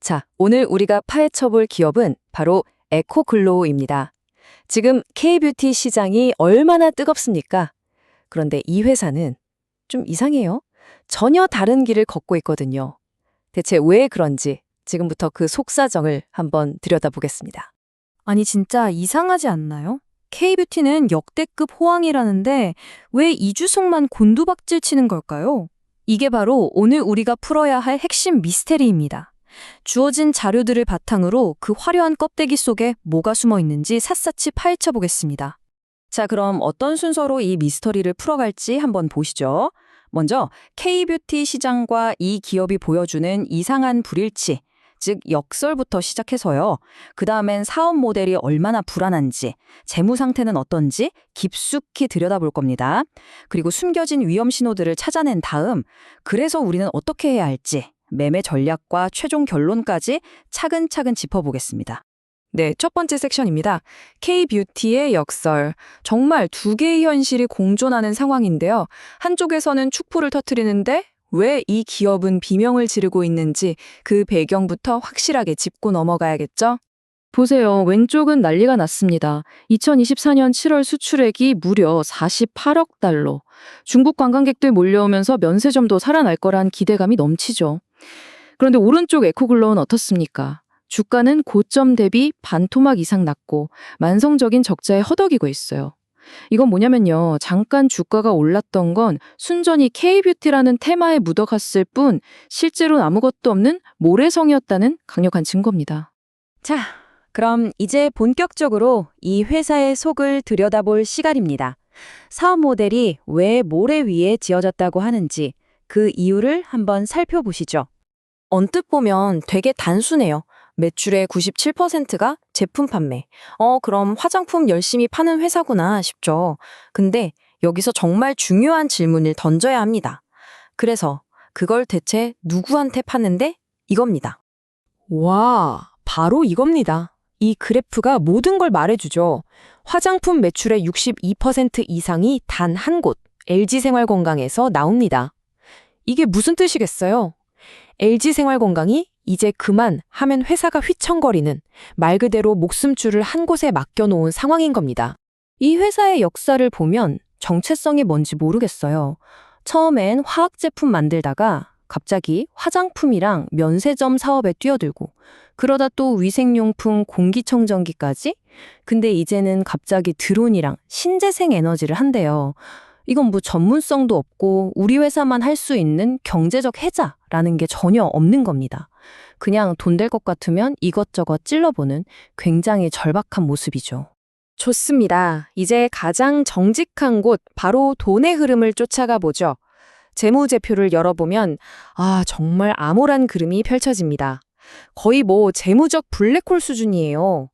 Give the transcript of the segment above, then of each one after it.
자, 오늘 우리가 파헤쳐볼 기업은 바로 에코글로우입니다. 지금 K뷰티 시장이 얼마나 뜨겁습니까? 그런데 이 회사는 좀 이상해요. 전혀 다른 길을 걷고 있거든요. 대체 왜 그런지 지금부터 그 속사정을 한번 들여다보겠습니다. 아니 진짜 이상하지 않나요? K뷰티는 역대급 호황이라는데 왜 이주성만 곤두박질 치는 걸까요? 이게 바로 오늘 우리가 풀어야 할 핵심 미스테리입니다. 주어진 자료들을 바탕으로 그 화려한 껍데기 속에 뭐가 숨어 있는지 샅샅이 파헤쳐 보겠습니다. 자, 그럼 어떤 순서로 이 미스터리를 풀어갈지 한번 보시죠. 먼저 K뷰티 시장과 이 기업이 보여주는 이상한 불일치, 즉 역설부터 시작해서요. 그 다음엔 사업 모델이 얼마나 불안한지, 재무 상태는 어떤지 깊숙이 들여다볼 겁니다. 그리고 숨겨진 위험 신호들을 찾아낸 다음, 그래서 우리는 어떻게 해야 할지, 매매 전략과 최종 결론까지 차근차근 짚어보겠습니다. 네, 첫 번째 섹션입니다. K뷰티의 역설. 정말 두 개의 현실이 공존하는 상황인데요. 한쪽에서는 축포를 터뜨리는데 왜 이 기업은 비명을 지르고 있는지 그 배경부터 확실하게 짚고 넘어가야겠죠? 보세요. 왼쪽은 난리가 났습니다. 2024년 7월 수출액이 무려 48억 달러. 중국 관광객들 몰려오면서 면세점도 살아날 거란 기대감이 넘치죠. 그런데 오른쪽 에코글로우는 어떻습니까? 주가는 고점 대비 반토막 이상 낮고 만성적인 적자에 허덕이고 있어요. 이건 뭐냐면요. 잠깐 주가가 올랐던 건 순전히 K뷰티라는 테마에 묻어갔을 뿐 실제로는 아무것도 없는 모래성이었다는 강력한 증거입니다. 자, 그럼 이제 본격적으로 이 회사의 속을 들여다볼 시간입니다. 사업 모델이 왜 모래 위에 지어졌다고 하는지 그 이유를 한번 살펴보시죠. 언뜻 보면 되게 단순해요. 매출의 97%가 제품 판매. 그럼 화장품 열심히 파는 회사구나 싶죠. 근데 여기서 정말 중요한 질문을 던져야 합니다. 그래서 그걸 대체 누구한테 파는데? 이겁니다. 와, 바로 이겁니다. 이 그래프가 모든 걸 말해주죠. 화장품 매출의 62% 이상이 단 한 곳, LG생활건강에서 나옵니다. 이게 무슨 뜻이겠어요? LG생활건강이 이제 그만 하면 회사가 휘청거리는 말 그대로 목숨줄을 한 곳에 맡겨놓은 상황인 겁니다. 이 회사의 역사를 보면 정체성이 뭔지 모르겠어요. 처음엔 화학 제품 만들다가 갑자기 화장품이랑 면세점 사업에 뛰어들고 그러다 또 위생용품, 공기청정기까지? 근데 이제는 갑자기 드론이랑 신재생 에너지를 한대요. 이건 뭐 전문성도 없고 우리 회사만 할 수 있는 경제적 해자라는 게 전혀 없는 겁니다. 그냥 돈 될 것 같으면 이것저것 찔러보는 굉장히 절박한 모습이죠. 좋습니다. 이제 가장 정직한 곳, 바로 돈의 흐름을 쫓아가 보죠. 재무제표를 열어보면 정말 암울한 그림이 펼쳐집니다. 거의 뭐 재무적 블랙홀 수준이에요.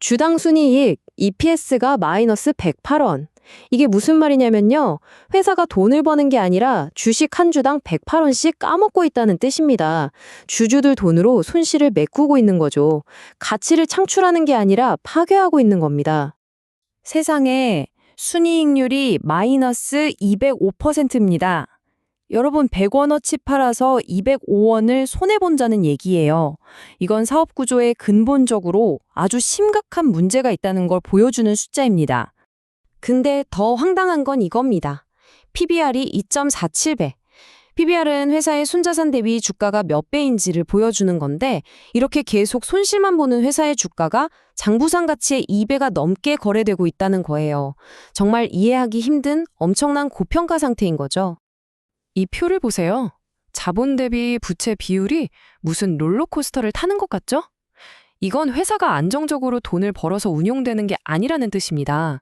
주당 순이익, EPS가 마이너스 108원. 이게 무슨 말이냐면요. 회사가 돈을 버는 게 아니라 주식 한 주당 108원씩 까먹고 있다는 뜻입니다. 주주들 돈으로 손실을 메꾸고 있는 거죠. 가치를 창출하는 게 아니라 파괴하고 있는 겁니다. 세상에 순이익률이 마이너스 205%입니다. 여러분 100원어치 팔아서 205원을 손해본다는 얘기예요. 이건 사업 구조에 근본적으로 아주 심각한 문제가 있다는 걸 보여주는 숫자입니다. 근데 더 황당한 건 이겁니다. PBR이 2.47배. PBR은 회사의 순자산 대비 주가가 몇 배인지를 보여주는 건데 이렇게 계속 손실만 보는 회사의 주가가 장부상 가치의 2배가 넘게 거래되고 있다는 거예요. 정말 이해하기 힘든 엄청난 고평가 상태인 거죠. 이 표를 보세요. 자본 대비 부채 비율이 무슨 롤러코스터를 타는 것 같죠? 이건 회사가 안정적으로 돈을 벌어서 운용되는 게 아니라는 뜻입니다.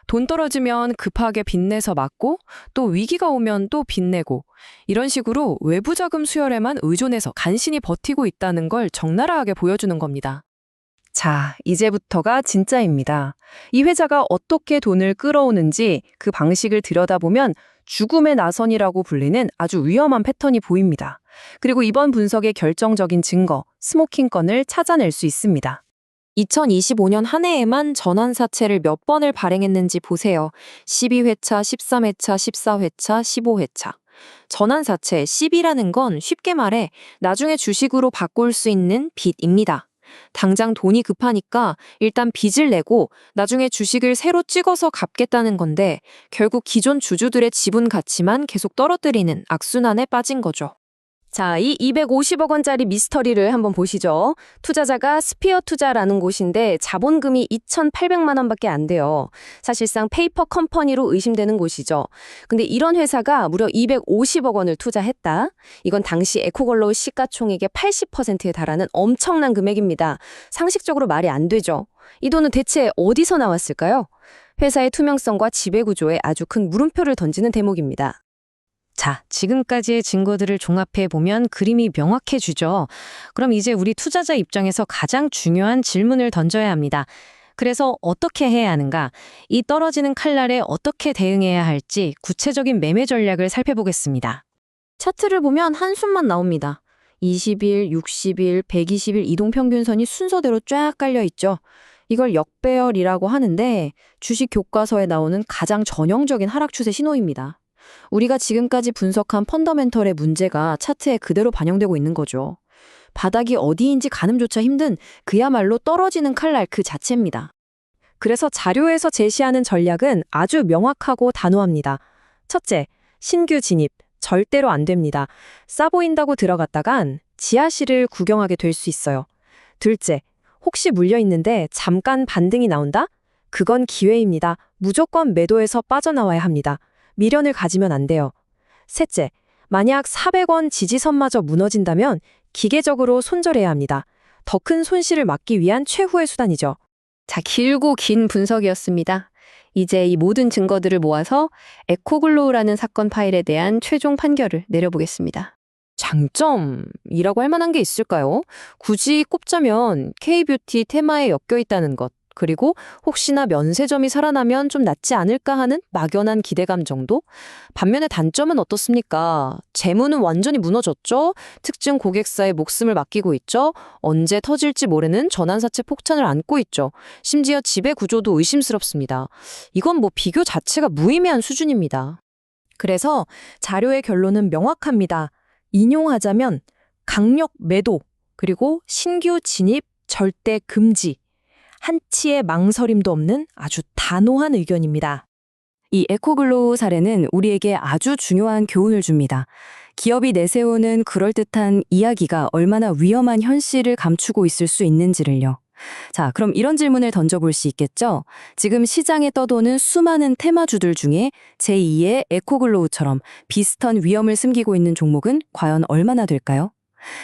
돈 떨어지면 급하게 빚내서 막고 또 위기가 오면 또 빚내고 이런 식으로 외부 자금 수혈에만 의존해서 간신히 버티고 있다는 걸 적나라하게 보여주는 겁니다. 자, 이제부터가 진짜입니다. 이 회사가 어떻게 돈을 끌어오는지 그 방식을 들여다보면 죽음의 나선이라고 불리는 아주 위험한 패턴이 보입니다. 그리고 이번 분석의 결정적인 증거, 스모킹건을 찾아낼 수 있습니다. 2025년 한 해에만 전환사채를 몇 번을 발행했는지 보세요. 12회차, 13회차, 14회차, 15회차. 전환사채 CB라는 건 쉽게 말해 나중에 주식으로 바꿀 수 있는 빚입니다. 당장 돈이 급하니까 일단 빚을 내고 나중에 주식을 새로 찍어서 갚겠다는 건데 결국 기존 주주들의 지분 가치만 계속 떨어뜨리는 악순환에 빠진 거죠. 자, 이 250억 원짜리 미스터리를 한번 보시죠. 투자자가 스피어 투자라는 곳인데 자본금이 2,800만 원밖에 안 돼요. 사실상 페이퍼 컴퍼니로 의심되는 곳이죠. 근데 이런 회사가 무려 250억 원을 투자했다. 이건 당시 에코글로우 시가총액의 80%에 달하는 엄청난 금액입니다. 상식적으로 말이 안 되죠. 이 돈은 대체 어디서 나왔을까요? 회사의 투명성과 지배구조에 아주 큰 물음표를 던지는 대목입니다. 자, 지금까지의 증거들을 종합해 보면 그림이 명확해지죠. 그럼 이제 우리 투자자 입장에서 가장 중요한 질문을 던져야 합니다. 그래서 어떻게 해야 하는가? 이 떨어지는 칼날에 어떻게 대응해야 할지 구체적인 매매 전략을 살펴보겠습니다. 차트를 보면 한숨만 나옵니다. 20일, 60일, 120일 이동평균선이 순서대로 쫙 깔려 있죠. 이걸 역배열이라고 하는데 주식 교과서에 나오는 가장 전형적인 하락 추세 신호입니다. 우리가 지금까지 분석한 펀더멘털의 문제가 차트에 그대로 반영되고 있는 거죠. 바닥이 어디인지 가늠조차 힘든 그야말로 떨어지는 칼날 그 자체입니다. 그래서 자료에서 제시하는 전략은 아주 명확하고 단호합니다. 첫째, 신규 진입. 절대로 안 됩니다. 싸 보인다고 들어갔다간 지하실을 구경하게 될 수 있어요. 둘째, 혹시 물려있는데 잠깐 반등이 나온다? 그건 기회입니다. 무조건 매도해서 빠져나와야 합니다. 미련을 가지면 안 돼요. 셋째, 만약 400원 지지선마저 무너진다면 기계적으로 손절해야 합니다. 더 큰 손실을 막기 위한 최후의 수단이죠. 자, 길고 긴 분석이었습니다. 이제 이 모든 증거들을 모아서 에코글로우라는 사건 파일에 대한 최종 판결을 내려보겠습니다. 장점이라고 할 만한 게 있을까요? 굳이 꼽자면 K뷰티 테마에 엮여 있다는 것, 그리고 혹시나 면세점이 살아나면 좀 낫지 않을까 하는 막연한 기대감 정도? 반면에 단점은 어떻습니까? 재무는 완전히 무너졌죠? 특정 고객사의 목숨을 맡기고 있죠? 언제 터질지 모르는 전환사채 폭탄을 안고 있죠. 심지어 지배 구조도 의심스럽습니다. 이건 뭐 비교 자체가 무의미한 수준입니다. 그래서 자료의 결론은 명확합니다. 인용하자면 강력 매도, 그리고 신규 진입 절대 금지. 한치의 망설임도 없는 아주 단호한 의견입니다. 이 에코글로우 사례는 우리에게 아주 중요한 교훈을 줍니다. 기업이 내세우는 그럴듯한 이야기가 얼마나 위험한 현실을 감추고 있을 수 있는지를요. 자, 그럼 이런 질문을 던져볼 수 있겠죠? 지금 시장에 떠도는 수많은 테마주들 중에 제2의 에코글로우처럼 비슷한 위험을 숨기고 있는 종목은 과연 얼마나 될까요?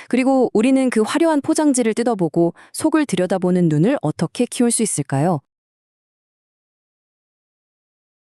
그리고 우리는 그 화려한 포장지를 뜯어보고 속을 들여다보는 눈을 어떻게 키울 수 있을까요?